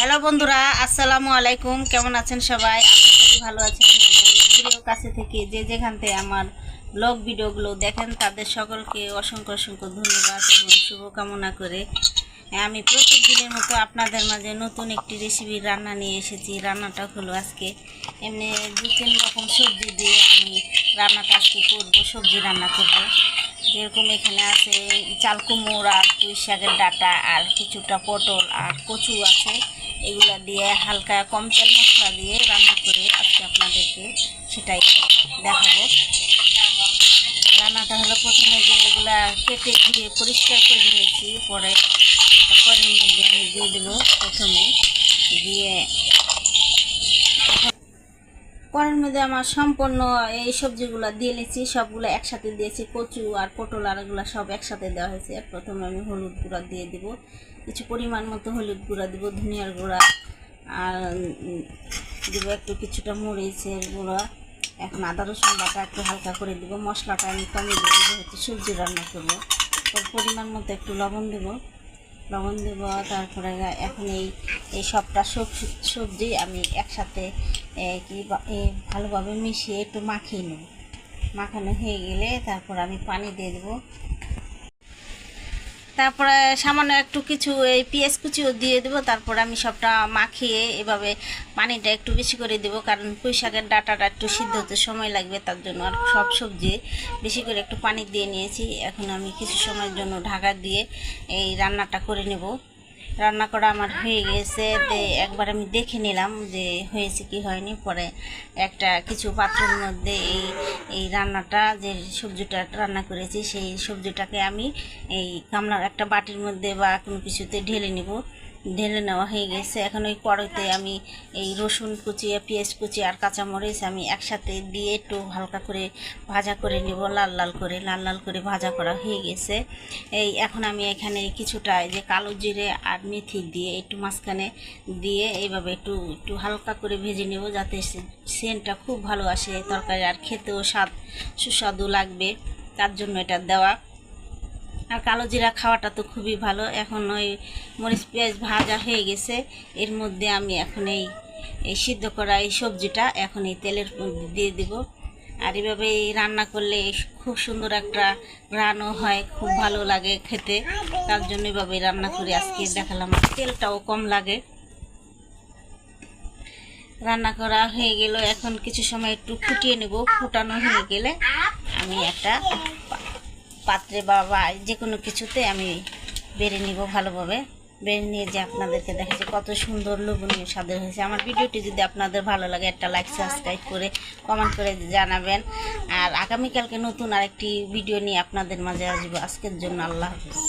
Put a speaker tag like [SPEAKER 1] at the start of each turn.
[SPEAKER 1] Hello বন্ধুরা, আসসালামু আলাইকুম। কেমন আছেন সবাই? আশা করি ভালো আছেন। ভিডিও কাছে থেকে যে যেখান থেকে আমার ব্লগ ভিডিওগুলো দেখেন তাদের সকলকে অসংখ্য অসংখ্য ধন্যবাদ এবং শুভকামনা করে আমি প্রত্যেক দিনের মতো আপনাদের মাঝে নতুন একটি রেসিপি রান্না নিয়ে এসেছি। রান্নাটা হলো আজকে এমনি 2-3 রকম সবজি দিয়ে আমি রান্নাটা আজকে করবো, সবজি রান্না করব। যেরকম এখানে আছে চাল কুমড়ো আর পুঁই শাকের ডাঁটা আর কিছুটা পটল আর কচু আছে। এগুলা দিয়ে হালকা কম তেল মশলা দিয়ে রান্না করে আজকে আপনাদেরকে সেটাই দেখাবো। রান্নাটা হলো প্রথমে যে এগুলা কেটে ধুয়ে পরিষ্কার করে নিয়েছি, পরে কড়াইয়ের মধ্যে আমি দিয়ে দেবো। প্রথমে দিয়ে কড়াইয়ের মধ্যে আমার সম্পূর্ণ এই সবজিগুলো দিয়ে নিয়েছি, সবগুলো একসাথে দিয়েছি। কচু আর পটল আর এগুলো সব একসাথে দেওয়া হয়েছে। প্রথমে আমি হলুদ গুঁড়া দিয়ে দিব, কিছু পরিমাণ মতো হলুদ গুঁড়া দিব, ধনিয়ার গুঁড়া আর দিব একটু কিছুটা মরিচের গুঁড়া। এখন আদা রসুন বাটা একটু হালকা করে দিব। মশলাটা আমি কমিয়ে দেবো, যেহেতু সবজি রান্না করবো। পরিমাণ মতো একটু লবণ দেব। তারপরে এখন এই সবটা সবজি আমি একসাথে ভালোভাবে মিশিয়ে একটু মাখিয়ে নেব। মাখানো হয়ে গেলে তারপর আমি পানি দিয়ে দেবো। তারপরে সামান্য একটু কিছু এই পেঁয়াজ কুচিও দিয়ে দেবো। তারপর আমি সবটা মাখিয়ে এভাবে পানিটা একটু বেশি করে দেবো, কারণ পুঁই শাকের ডাঁটাটা একটু সিদ্ধ হতে সময় লাগবে, তার জন্য আর সব সবজি বেশি করে একটু পানি দিয়ে নিয়েছি। এখন আমি কিছু সময়ের জন্য ঢাকা দিয়ে এই রান্নাটা করে নেব। রান্না করা আমার হয়ে গেছে, একবার আমি দেখে নিলাম যে হয়েছে কি হয়নি। পরে একটা কিছু পাত্রের মধ্যে এই রান্নাটা যে সবজিটা রান্না করেছি সেই সবজিটাকে আমি এই গামলার একটা বাটির মধ্যে বা কোনো কিছুতে ঢেলে নেওয়া হয়ে গেছে। এখন ওই কড়াইতে আমি এই রসুন কুচি, পেঁয়াজ কুচি আর কাঁচামরিচ আমি একসাথে দিয়ে একটু হালকা করে ভাজা করে নেব। লাল লাল করে ভাজা করা হয়ে গেছে। এখন আমি এখানে কিছুটা যে কালো জিরে আর মেথি দিয়ে একটু মাঝখানে দিয়ে এইভাবে একটু একটু হালকা করে ভেজে নেব, যাতে সেন্টটা খুব ভালো আসে তরকারি, আর খেতেও সুস্বাদু লাগবে, তার জন্য এটা দেওয়া। আর কালো জিরা খাওয়াটা তো খুবই ভালো। এখন ওই মরিচ পেঁয়াজ ভাজা হয়ে গেছে, এর মধ্যে আমি এখন এই সিদ্ধ করা এই সবজিটা এখন এই তেলের মধ্যে দিয়ে দেব। আর এভাবে রান্না করলে খুব সুন্দর একটা রান্নাও হয়, খুব ভালো লাগে খেতে, তার জন্য এভাবে রান্না করে আজকে দেখালাম। আর তেলটাও কম লাগে। রান্না করা হয়ে গেল, এখন কিছু সময় একটু ফুটিয়ে নেব। ফুটানো হয়ে গেলে আমি একটা পাত্রে বা যে কোনো কিছুতে আমি বেড়ে নিব। ভালোভাবে বেড়ে নিয়ে যে আপনাদেরকে দেখাচ্ছি কত সুন্দর লোভনীয় স্বাদের হয়েছে। আমার ভিডিওটি যদি আপনাদের ভালো লাগে একটা লাইক সাবস্ক্রাইব করে কমেন্ট করে জানাবেন। আর আগামীকালকে নতুন আরেকটি ভিডিও নিয়ে আপনাদের মাঝে আসবো। আজকের জন্য আল্লাহ হাফেজ।